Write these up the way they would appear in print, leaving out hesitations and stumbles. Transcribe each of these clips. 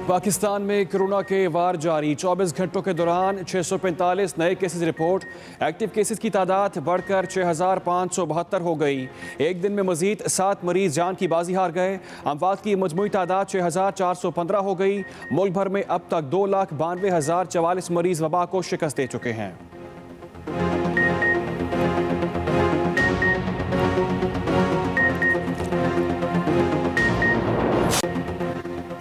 पाकिस्तान में कोरोना के वार जारी। 24 घंटों के दौरान 645 नए केसेस रिपोर्ट। एक्टिव केसेस की तादाद बढ़कर 6572 हो गई। एक दिन में मजीद 7 मरीज जान की बाजी हार गए। अमवात की मजमूई तादाद 6415 हो गई। मुल्क भर में अब तक 2,92,044 मरीज वबा को शिकस्त दे चुके हैं।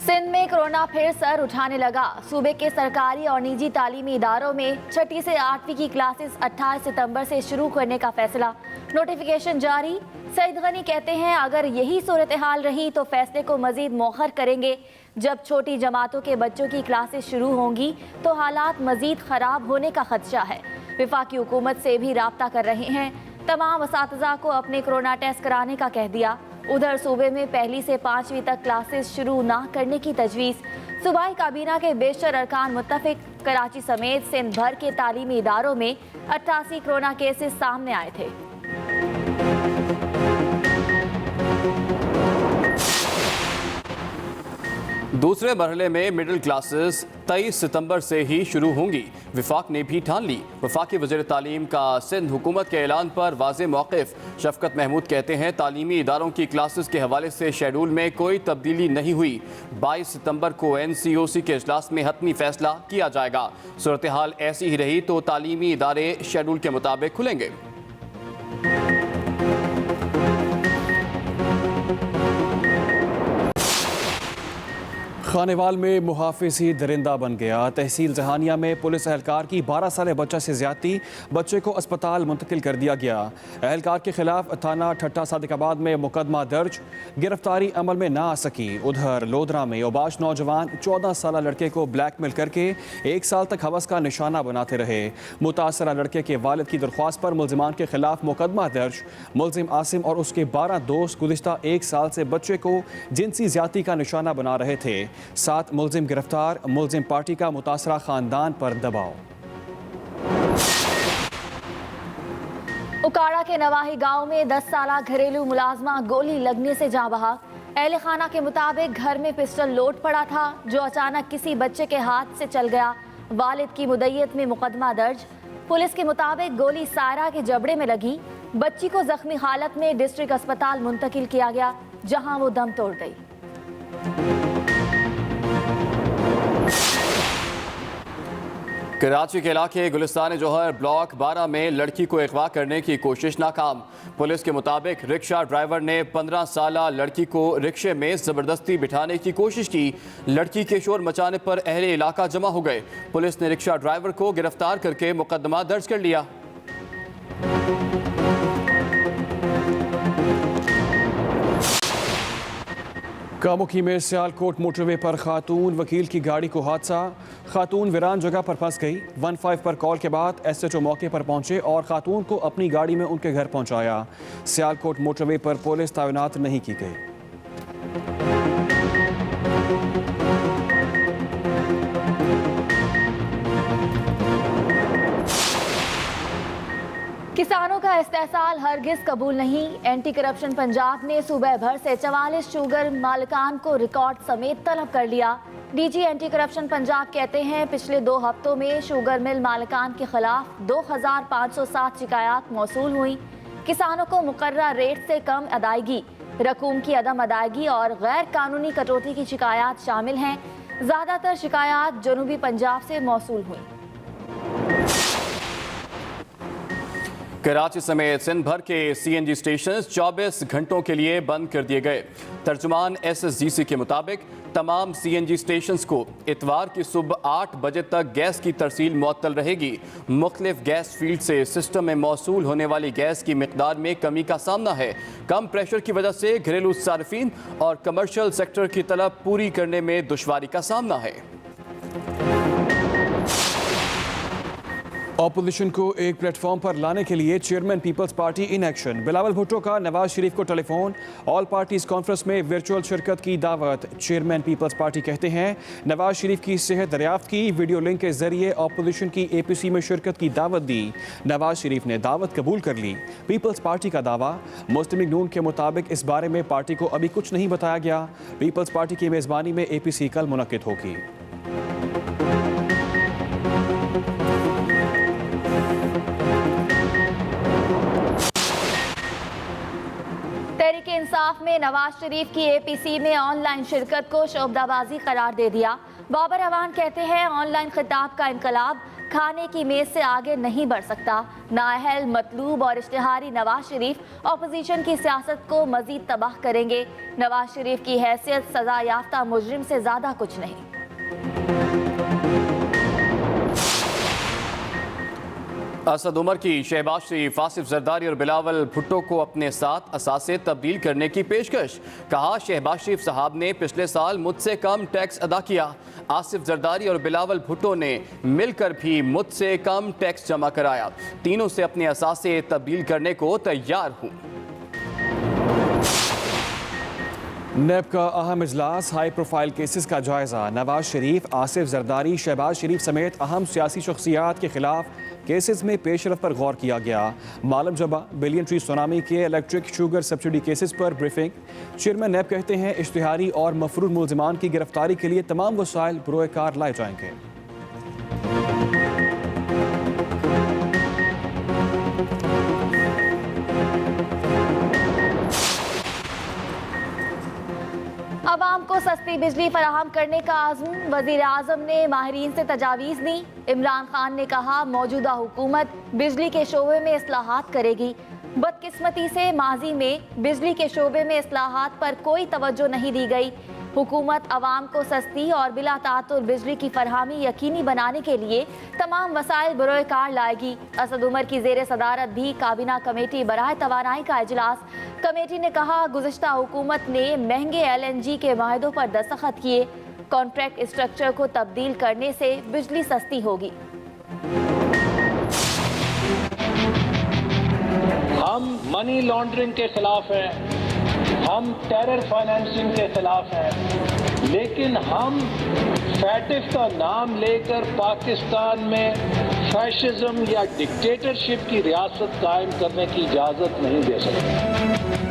सिंध में कोरोना फिर सर उठाने लगा। सूबे के सरकारी और निजी तालीमी इदारों में 6ठी से 8वीं की क्लासेस 28 सितंबर से शुरू करने का फैसला। नोटिफिकेशन जारी। सईद गनी कहते हैं अगर यही सूरत हाल रही तो फैसले को मजीद मौखर करेंगे। जब छोटी जमातों के बच्चों की क्लासेस शुरू होंगी तो हालात मजीद खराब होने का खदशा है। वफाकी हुकूमत से भी राब्ता कर रहे हैं। तमाम असातिज़ा को अपने कोरोना टेस्ट कराने का कह दिया। उधर सूबे में 1ली से 5वीं तक क्लासेस शुरू ना करने की तजवीज़। सूबाई काबीना के बेशतर अरकान मुत्तफिक। कराची समेत सिंध भर के तालीमी इदारों में 88 कोरोना केसेस सामने आए थे। दूसरे मरहले में मिडिल क्लासेस 23 सितंबर से ही शुरू होंगी। वफाक ने भी ठान ली। वफाकी वज़ीर तालीम का सिंध हुकूमत के ऐलान पर वाज़े मौक़िफ़। शफ़क़त महमूद कहते हैं तालीमी इदारों की क्लासेस के हवाले से शेड्यूल में कोई तब्दीली नहीं हुई। 22 सितंबर को NCOC के इजलास में हतमी फैसला किया जाएगा। सूरत हाल ऐसी ही रही तो तालीमी इदारे शेड्यूल के मुताबिक खुलेंगे। खानेवाल में मुहाफिज़ी दरिंदा बन गया। तहसील जहानिया में पुलिस एहलकार की 12 साल बच्चा से ज्यादती। बच्चे को अस्पताल मुंतकिल कर दिया गया। एहलकार के खिलाफ थाना ठट्टा सादिकाबाद में मुकदमा दर्ज। गिरफ्तारी अमल में ना आ सकी। उधर लोधरा में ओबाश नौजवान 14 साल लड़के को ब्लैकमेल करके 1 साल तक हवस का निशाना बनाते रहे। मुतासरा लड़के के वालिद की दरख्वास्त पर मुलजिमान के खिलाफ मुकदमा दर्ज। मुलजिम आसिम और उसके 12 दोस्त गुज़िश्ता 1 साल से बच्चे को जिनसी ज्यादती का निशाना बना रहे थे। 7 मुलजिम गिरफ्तार। मुलजिम पार्टी का मुतासरा खानदान पर दबाव। उकाड़ा के नवाही गांव में 10 साला घरेलू मुलाजमा गोली लगने से जाँ बहक। अहले खाना के मुताबिक घर में पिस्टल लोड पड़ा था जो अचानक किसी बच्चे के हाथ से चल गया। वालिद की मुद्दत में मुकदमा दर्ज। पुलिस के मुताबिक गोली सायरा के जबड़े में लगी। बच्ची को जख्मी हालत में डिस्ट्रिक्ट अस्पताल मुंतकिल किया गया जहां वो दम तोड़ गई। कराची के इलाके गुलिस्तान जौहर ब्लॉक 12 में लड़की को अगवा करने की कोशिश नाकाम। पुलिस के मुताबिक रिक्शा ड्राइवर ने 15 साला लड़की को रिक्शे में ज़बरदस्ती बिठाने की कोशिश की। लड़की के शोर मचाने पर अहले इलाका जमा हो गए। पुलिस ने रिक्शा ड्राइवर को गिरफ्तार करके मुकदमा दर्ज कर लिया। कामुखी में सियालकोट मोटरवे पर खातून वकील की गाड़ी को हादसा। खातून वीरान जगह पर फंस गई। 15 पर कॉल के बाद SHO मौके पर पहुंचे और खातून को अपनी गाड़ी में उनके घर पहुंचाया। सियालकोट मोटरवे पर पुलिस तैनात नहीं की गई। किसानों का इस्तेहसाल हरगिज कबूल नहीं। एंटी करप्शन पंजाब ने सूबे भर से 44 शुगर मालिकान को रिकॉर्ड समेत तलब कर लिया। DG एंटी करप्शन पंजाब कहते हैं पिछले 2 हफ्तों में शुगर मिल मालिकान के खिलाफ 2507 शिकायत मौसूल हुई। किसानों को मुकर्रर रेट से कम अदायगी, रकूम की अदम अदायगी और गैर कानूनी कटौती की शिकायत शामिल हैं। ज़्यादातर शिकायत जनूबी पंजाब से मौसूल हुई। कराची समेत सिंध भर के CNG स्टेशन 24 घंटों के लिए बंद कर दिए गए। तर्जुमान SSGC के मुताबिक तमाम CNG स्टेशन को इतवार की सुबह 8 बजे तक गैस की तरसील मुअत्तल रहेगी। मुख्तलिफ गैस फील्ड से सिस्टम में मौसूल होने वाली गैस की मिकदार में कमी का सामना है। कम प्रेशर की वजह से घरेलू सार्फिन और कमर्शियल सेक्टर की तलब पूरी करने में दुश्वारी का सामना है। ऑपोजिशन को एक प्लेटफॉर्म पर लाने के लिए chairman Peoples Party in action. Bilawal Bhutto का नवाज शरीफ को टेलीफोन। ऑल पार्टीज कॉन्फ्रेंस में वर्चुअल शिरकत की दावत। चेयरमैन पीपल्स पार्टी कहते हैं नवाज शरीफ की सेहत दरियाफ्त की, वीडियो लिंक के जरिए ऑपोजिशन की APC में शिरकत की दावत दी। नवाज शरीफ ने दावत कबूल कर ली। पीपल्स पार्टी का दावा, मुस्लिम लीग नून के मुताबिक इस बारे में पार्टी को अभी कुछ नहीं बताया गया। पीपल्स पार्टी की मेज़बानी में APC कल मुनक्किद होगी। तहरीक इंसाफ में नवाज शरीफ की APC में ऑनलाइन शिरकत को शोबदाबाजी करार दे दिया। बाबर अवान कहते हैं ऑनलाइन खिताब का इनकलाब खाने की मेज से आगे नहीं बढ़ सकता। नाअहल, मतलूब और इश्तिहारी नवाज शरीफ ऑपोजिशन की सियासत को मजीद तबाह करेंगे। नवाज शरीफ की हैसियत सजा याफ्ता मुजरिम से ज्यादा कुछ नहीं। असद उमर की शहबाज शरीफ, आसिफ जरदारी और बिलावल भुट्टो को अपने साथ असासे तब्दील करने की पेशकश। कहा शहबाज शरीफ साहब ने पिछले साल मुझसे कम टैक्स अदा किया। आसिफ जरदारी और बिलावल भुट्टो ने मिलकर भी मुझसे कम टैक्स जमा कराया। तीनों से अपने असासे तब्दील करने को तैयार हूँ। नेब का अहम इजलास, हाई प्रोफाइल केसेस का जायजा। नवाज शरीफ, आसिफ जरदारी, शहबाज शरीफ समेत अहम सियासी शख्सियात के खिलाफ केसेस में पेशरफ पर गौर किया गया। मालम जबा, बिलियन ट्री सुनामी के इलेक्ट्रिक शुगर सब्सिडी केसेस पर ब्रीफिंग। चेयरमैन नेब कहते हैं इश्तिहारी और मफरूर मुलजिमान की गिरफ्तारी के लिए तमाम वसाइल बरोए कार लाए जाएंगे। अवाम को सस्ती बिजली फराहम करने का आज़म, वज़ीर आज़म ने माहिरीन से तजावीज़ दी। इमरान खान ने कहा मौजूदा हुकूमत बिजली के शोबे में इस्लाहात करेगी। बदकिस्मती से माजी में बिजली के शोबे में इस्लाहात पर कोई तवज्जो नहीं दी गई। हुकूमत अवाम को सस्ती और बिला तातुर बिजली की फरहमी यकीनी बनाने के लिए तमाम वसाइल बरोए कार लाएगी। असद उमर की ज़ेर सदारत भी काबीना कमेटी बराह तवानाई का इजलास। कमेटी ने कहा गुज़िश्ता हुकूमत ने महंगे LNG के माहिदों पर दस्तखत किए। कॉन्ट्रैक्ट स्ट्रक्चर को तब्दील करने से बिजली सस्ती होगी। हम मनी लॉन्ड्रिंग के खिलाफ हैं, हम टेरर फाइनेंसिंग के खिलाफ हैं, लेकिन हम फैटिफ का नाम लेकर पाकिस्तान में फैशिज्म या डिक्टेटरशिप की रियासत कायम करने की इजाजत नहीं दे सकते।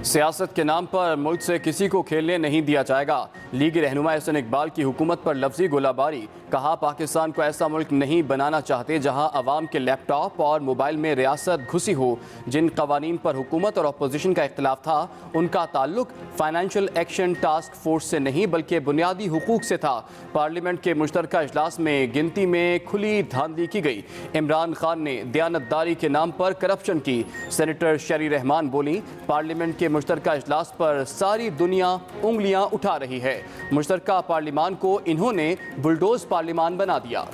सियासत के नाम पर मुल्क से किसी को खेलने नहीं दिया जाएगा। लीगी रहनुमा एहसन इकबाल की हुकूमत पर लफ्जी गोलाबारी। कहा पाकिस्तान को ऐसा मुल्क नहीं बनाना चाहते जहां अवाम के लैपटॉप और मोबाइल में रियासत घुसी हो। जिन कवानीन पर हुकूमत और अपोजिशन का इख्तिलाफ था उनका ताल्लुक फाइनेंशियल एक्शन टास्क फोर्स से नहीं बल्कि बुनियादी हुकूक से था। पार्लियामेंट के मुश्तरका इजलास में गिनती में खुली धांधली की गई। इमरान खान ने दयानतदारी के नाम पर करप्शन की। सेनेटर शरी रहमान बोली पार्लियामेंट के मुश्तरका इजलास पर सारी दुनिया उंगलियां उठा रही है। मुश्तरका पार्लियामान को इन्होंने बुलडोज पार्लियामान बना दिया।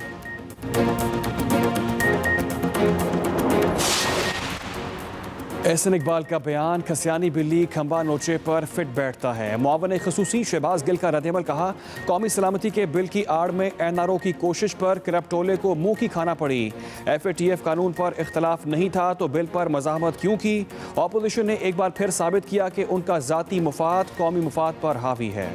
एहसन इकबाल का बयान, खसियानी बिल्ली खंबा नोचे पर फिट बैठता है। मुआवन खसूसी शहबाज गिल का रद्दअमल। कहा कौमी सलामती के बिल की आड़ में NRO की कोशिश पर करप्टोले को मुंह की खाना पड़ी। FATF कानून पर इख्तलाफ नहीं था तो बिल पर मज़ाहमत क्यों की। ऑपोजिशन ने एक बार फिर साबित किया कि उनका ज़ाती मुफाद कौमी मुफाद पर हावी है।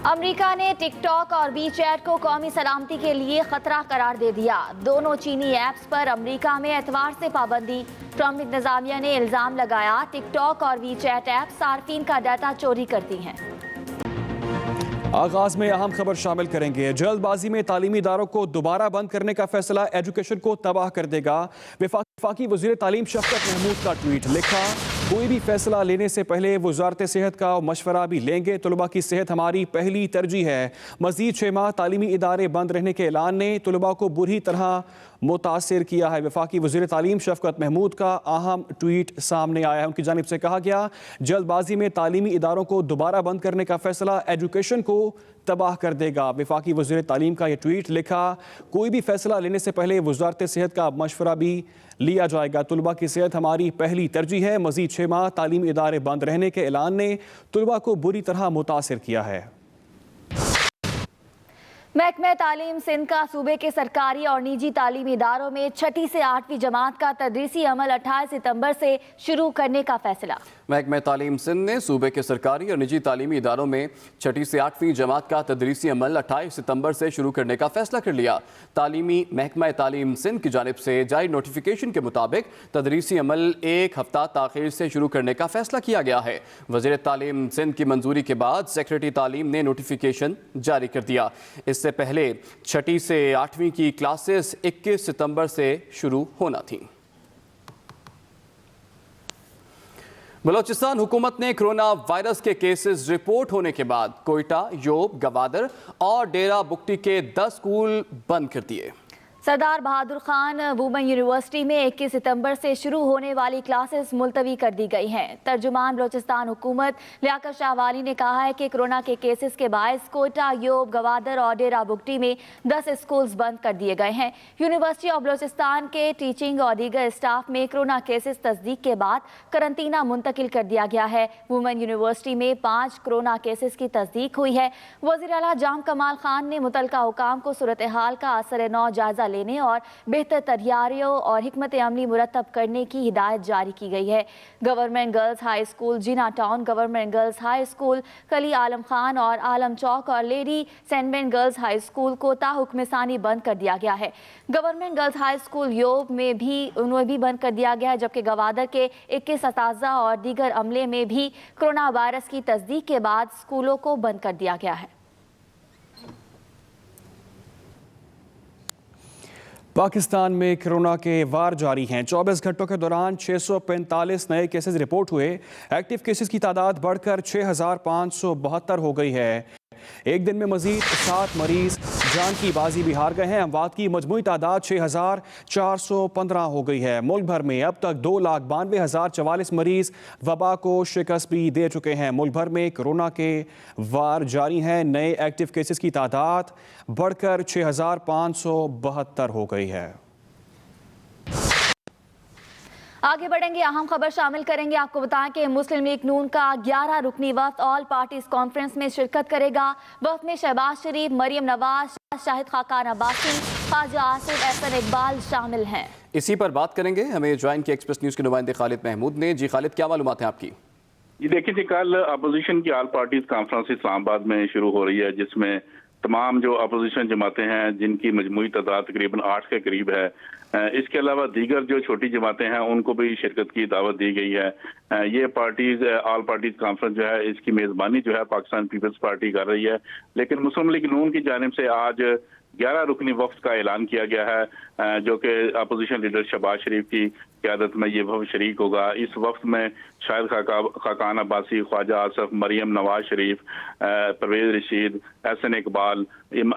अमेरिका ने टिकटॉक और WeChat को कौमी सलामती के लिए खतरा करार दे दिया। दोनों चीनी ऐप्स पर अमेरिका में एतवार से पाबंदी। ट्रंप इंतजामिया ने इल्जाम लगाया टिकटॉक और WeChat ऐप सार्फिन का डाटा चोरी करती हैं। आगाज में अहम खबर शामिल करेंगे। जल्दबाजी में तालीमी इदारों को दोबारा बंद करने का फैसला एजुकेशन को तबाह कर देगा। वफाकी वज़ीर तालीम शफकत महमूद का ट्वीट। लिखा कोई भी फैसला लेने से पहले वजारत सेहत का मशवरा भी लेंगे। तलबा की सेहत हमारी पहली तरजीह है। मजीद 6 माह तालीमी इदारे बंद रहने के ऐलान ने तलबा को बुरी तरह मुतासिर किया है। वफाकी वज़ीर तालीम शफकत महमूद का अहम ट्वीट सामने आया है। उनकी जानिब से कहा गया, जल्दबाजी में तालीमी इदारों को दोबारा बंद करने का फैसला एजुकेशन को तबाह कर देगा। वफाकी वज़ीर तालीम का ये ट्वीट लिखा, कोई भी फैसला लेने से पहले वज़ारत सेहत का मशवरा भी लिया जाएगा। तुलबा की सेहत हमारी पहली तरजीह है। मज़ीद 6 माह तालीमी इदारे बंद रहने के ऐलान ने तुलबा को बुरी तरह मुतासिर किया है। महकमा तालीम सिंध का सूबे के सरकारी और निजी तालीमी इदारों में 6ठी से 8वीं जमात का तदरीसी अमल 28 सितंबर से शुरू करने का फैसला। महकमा तालीम सिंध ने सूबे के सरकारी और निजी तालीमी इदारों में 6ठी से 8वीं जमात का तदरीसी अमल 28 सितंबर से शुरू करने का फैसला कर लिया। तालीमी महकमा तालीम सिंध की जानिब से जारी नोटिफिकेशन के मुताबिक तदरीसी अमल 1 हफ्ता ताखीर से शुरू करने का फैसला किया गया है। वज़ीर तालीम सिंध की मंजूरी के बाद सेक्रेटरी तालीम ने नोटिफिकेशन जारी कर दिया। इससे पहले 6ठी से 8वीं की क्लासेस 21 सितंबर से शुरू होना थी। बलोचिस्तान हुकूमत ने कोरोना वायरस के केसेस रिपोर्ट होने के बाद कोयटा, योब, गवादर और डेरा बुगटी के 10 स्कूल बंद कर दिए। सरदार बहादुर खान वुमेन यूनिवर्सिटी में 21 सितंबर से शुरू होने वाली क्लासेस मुलतवी कर दी गई हैं। तर्जुमान बलोचिस्तान हुकूमत लियाकत शाह वाली ने कहा है कि कोरोना के केसेस के बायस कोयटा, योब, गवादर और डेरा बुगटी में 10 स्कूल्स बंद कर दिए गए हैं। यूनिवर्सिटी ऑफ बलोचिस्तान के टीचिंग और दीगर स्टाफ में कोरोना केसेस तस्दीक के बाद करंतना मुंतकिल कर दिया गया है। वुमेन यूनिवर्सिटी में 5 कोरोना केसेस की तस्दीक हुई है। वज़ीर आला जाम कमाल खान ने मुतलका हुकाम को सूरत हाल का असर नौ जायजा लेने और बेहतर तैयारियों और हिकमत अमली मुरतब करने की हिदायत जारी की गई है। Government girls high school Jinnah town, government girls high school Kali Alam Khan और आलम चौक और लेडी सेंटमेंट गर्ल्स हाई स्कूल को ताहुक्म सानी बंद कर दिया गया है। गवर्नमेंट गर्ल्स हाई स्कूल योब में भी बंद कर दिया गया है, जबकि गवादर के 21 असातिज़ा और दीगर अमले में भी कोरोना वायरस की तस्दीक के बाद स्कूलों को बंद कर दिया गया है। पाकिस्तान में कोरोना के वार जारी हैं। 24 घंटों के दौरान 645 नए केसेस रिपोर्ट हुए। एक्टिव केसेस की तादाद बढ़कर 6572 हो गई है। एक दिन में मजीद 7 मरीज जान की बाजी भी हार गए हैं। अमवात की मजमूई तादाद 6415 हो गई है। मुल्क भर में अब तक 2,92,044 मरीज वबा को शिकस्त भी दे चुके हैं। मुल्क भर में कोरोना के वार जारी हैं। नए एक्टिव केसेस की तादाद बढ़कर 6572 हो गई है। आगे बढ़ेंगे, अहम खबर शामिल करेंगे। आपको बताएं कि मुस्लिम लीग नून का 11 रुकनी वफ्द ऑल पार्टीज कॉन्फ्रेंस में शिरकत करेगा। वफ्द में शहबाज शरीफ, मरियम नवाज, शाहिद खाकान अब्बासी, ख्वाजा आसिफ, एहसन इकबाल शामिल हैं। इसी पर बात करेंगे। हमें ज्वाइन किया एक्सप्रेस न्यूज़ के नुमाइंदे खालिद महमूद ने। जी खालिद, क्या मालूमात है आपकी? जी देखिए जी, कल अपोजिशन की ऑल पार्टीज कॉन्फ्रेंस इस्लामाबाद में शुरू हो रही है, जिसमें तमाम जो अपोजिशन जमातें हैं जिनकी मजमूई तादाद तकरीबन 8 के करीब है, इसके अलावा दीगर जो छोटी जमातें हैं उनको भी शिरकत की दावत दी गई है। ये पार्टीज ऑल पार्टीज कॉन्फ्रेंस जो है इसकी मेज़बानी जो है पाकिस्तान पीपल्स पार्टी कर रही है, लेकिन मुस्लिम लीग नून की जानिब से आज 11 रुकनी वफ्द का ऐलान किया गया है, जो कि अपोजिशन लीडर शहबाज शरीफ की क़यादत में ये वफ्द शरीक होगा। इस वफ्द में शाहिद खाकान अब्बासी, ख्वाजा आसिफ, मरियम नवाज शरीफ, परवेज रशीद, एहसन इकबाल,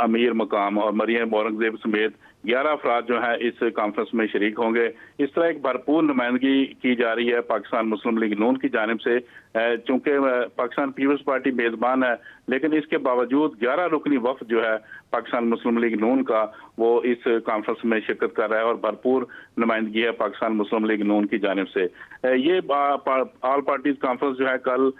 अमीर मकाम और मरियम औरंगजेब समेत 11 अफराद जो हैं इस कॉन्फ्रेंस में शरीक होंगे। इस तरह एक भरपूर नुमाइंदगी की जा रही है पाकिस्तान मुस्लिम लीग नून की जानिब से। चूँकि पाकिस्तान पीपल्स पार्टी मेज़बान है, लेकिन इसके बावजूद 11 रुकनी वफ्द जो है पाकिस्तान मुस्लिम लीग नून का वो इस कॉन्फ्रेंस में शिरकत कर रहा है और भरपूर नुमाइंदगी है पाकिस्तान मुस्लिम लीग नून की जानिब से। ये ऑल पार्टीज कॉन्फ्रेंस जो है कल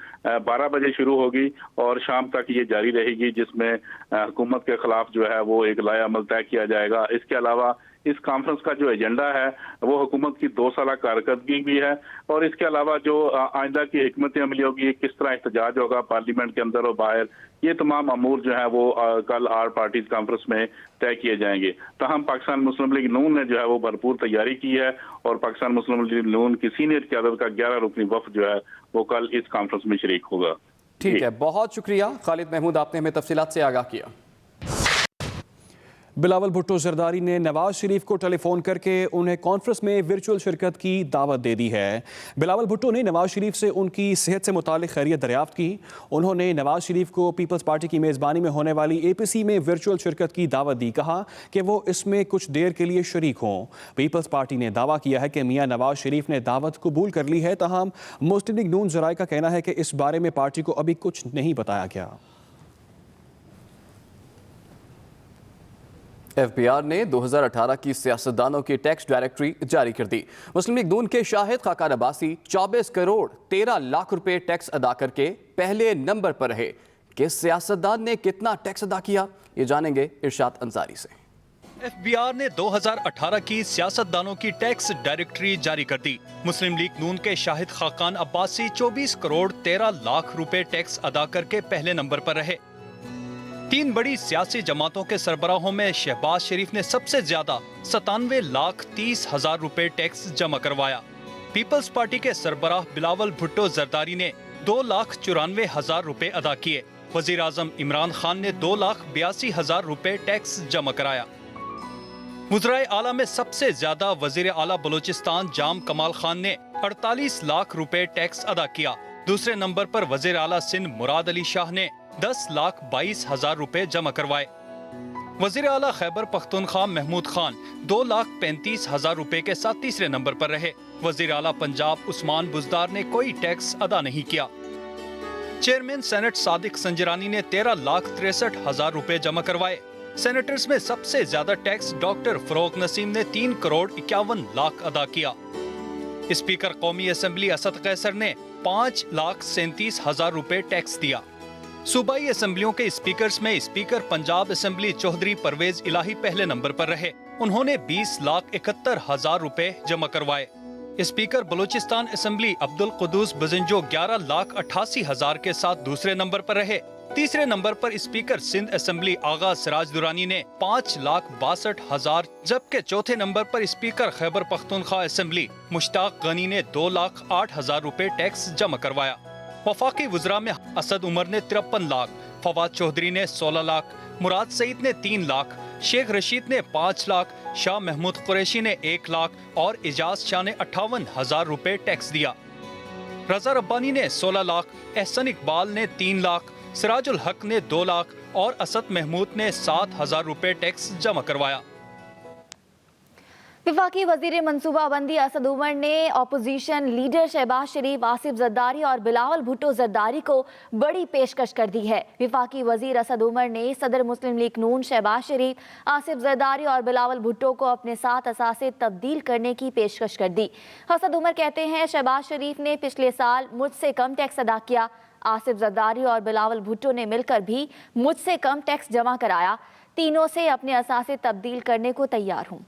12 बजे शुरू होगी और शाम तक ये जारी रहेगी, जिसमें हुकूमत के खिलाफ जो है वो एक लाया अमल तय किया जाएगा। इसके अलावा इस कॉन्फ्रेंस का जो एजेंडा है वो हुकूमत की 2 साल कारकर्दगी भी है, और इसके अलावा जो आइंदा की हिकमत अमली होगी, किस तरह एहतजाज होगा पार्लियामेंट के अंदर और बाहर, ये तमाम अमूर जो है वो कल ऑल पार्टीज कॉन्फ्रेंस में तय किए जाएंगे। तहम पाकिस्तान मुस्लिम लीग नून ने जो है वो भरपूर तैयारी की है और पाकिस्तान मुस्लिम लीग नून की सीनियर क़यादत का 11 रुकनी वफ्द जो है वो कल इस कॉन्फ्रेंस में शरीक होगा। ठीक है, बहुत शुक्रिया खालिद महमूद, आपने हमें तफसीलात से आगाह किया। बिलावल भुट्टो जरदारी ने नवाज शरीफ को टेलीफोन करके उन्हें कॉन्फ्रेंस में वर्चुअल शिरकत की दावत दे दी है। बिलावल भुट्टो ने नवाज शरीफ से उनकी सेहत से मुतालिक खैरियत दरियाफ्त की। उन्होंने नवाज शरीफ को पीपल्स पार्टी की मेज़बानी में होने वाली APC में वर्चुअल शिरकत की दावत दी। कहा कि वो इसमें कुछ देर के लिए शरीक हों। पीपल्स पार्टी ने दावा किया है कि मियां नवाज शरीफ ने दावत कबूल कर ली है, तहम मुस्लिम लीग नून ज़राए का कहना है कि इस बारे में पार्टी को अभी कुछ नहीं बताया गया। FBR ने 2018 की सियासतदानों की टैक्स डायरेक्टरी जारी कर दी। मुस्लिम लीग नून के शाहिद खाकान अब्बासी 24 करोड़ 13 लाख रुपए टैक्स अदा करके पहले नंबर पर रहे। किस सियासतदान ने कितना टैक्स अदा किया, ये जानेंगे इरशाद अंसारी से। FBR ने 2018 की सियासतदानों की टैक्स डायरेक्टरी जारी कर दी। मुस्लिम लीग नून के शाहिद खाकान अब्बासी 24 करोड़ 13 लाख रुपए टैक्स अदा करके पहले नंबर पर रहे। 3 बड़ी सियासी जमातों के सरबराहों में शहबाज शरीफ ने सबसे ज्यादा 97,30,000 रुपए टैक्स जमा करवाया। पीपल्स पार्टी के सरबराह बिलावल भुट्टो जरदारी ने 2,94,000 रुपए अदा किए। वजीर आजम इमरान खान ने 2,82,000 रुपए टैक्स जमा कराया। वज़राए आला में सबसे ज्यादा वजीर आला बलूचिस्तान जाम कमाल खान ने 48 लाख रुपए टैक्स अदा किया। दूसरे नंबर पर वजीर आला सिंध मुराद अली शाह ने 10,22,000 रुपए जमा करवाए। वजीर आला खैबर पख्तूनख्वा महमूद खान 2,35,000 रुपए के साथ तीसरे नंबर पर रहे। वजीर आला पंजाब उस्मान बुजदार ने कोई टैक्स अदा नहीं किया। चेयरमैन सेनेट सादिक संजरानी ने 13,63,000 रुपए जमा करवाए। सेनेटर्स में सबसे ज्यादा टैक्स डॉक्टर फरोग नसीम ने 3 करोड़ 51 लाख अदा किया। स्पीकर कौमी असेंबली असद कैसर ने 5,37,000 रुपए टैक्स दिया। सूबाई असेंबलियों के स्पीकर्स में स्पीकर पंजाब असेंबली चौधरी परवेज इलाही पहले नंबर पर रहे। उन्होंने 20,71,000 रुपए जमा करवाए। स्पीकर बलूचिस्तान असेंबली अब्दुल कुदूस बजिंजो 11,88,000 के साथ दूसरे नंबर पर रहे। तीसरे नंबर पर स्पीकर सिंध असेंबली आगा सिराज दुरानी ने 5,62,000, जबकि चौथे नंबर पर स्पीकर खैबर पख्तूनख्वा असेंबली मुश्ताक गनी ने 2,08,000 रुपए टैक्स जमा करवाया। वफाकी वज़रा में असद उमर ने 53 लाख, फवाद चौधरी ने 16 लाख, मुराद सईद ने 3 लाख, शेख रशीद ने 5 लाख, शाह महमूद कुरैशी ने 1 लाख और इजाज शाह ने 58,000 रुपए टैक्स दिया। रजा रब्बानी ने 16 लाख, एहसन इकबाल ने 3 लाख, सिराजुल हक ने 2 लाख और असद महमूद ने 7,000 रुपए टैक्स जमा करवाया। विफाकी वजीर मनसूबाबंदी असद उमर ने अपोजिशन लीडर शहबाज शरीफ, आसिफ जरदारी और बिलावल भुट्टो जरदारी को बड़ी पेशकश कर दी है। विफाकी वजीर असद उमर ने सदर मुस्लिम लीग नून शहबाज शरीफ, आसिफ जरदारी और बिलावल भुट्टो को अपने साथ असासे तब्दील करने की पेशकश कर दी। असद उमर कहते हैं शहबाज शरीफ ने पिछले साल मुझसे कम टैक्स अदा किया। आसिफ जरदारी और बिलावल भुट्टो ने मिलकर भी मुझसे कम टैक्स जमा कराया। तीनों से अपने असासे तब्दील करने को तैयार हूँ।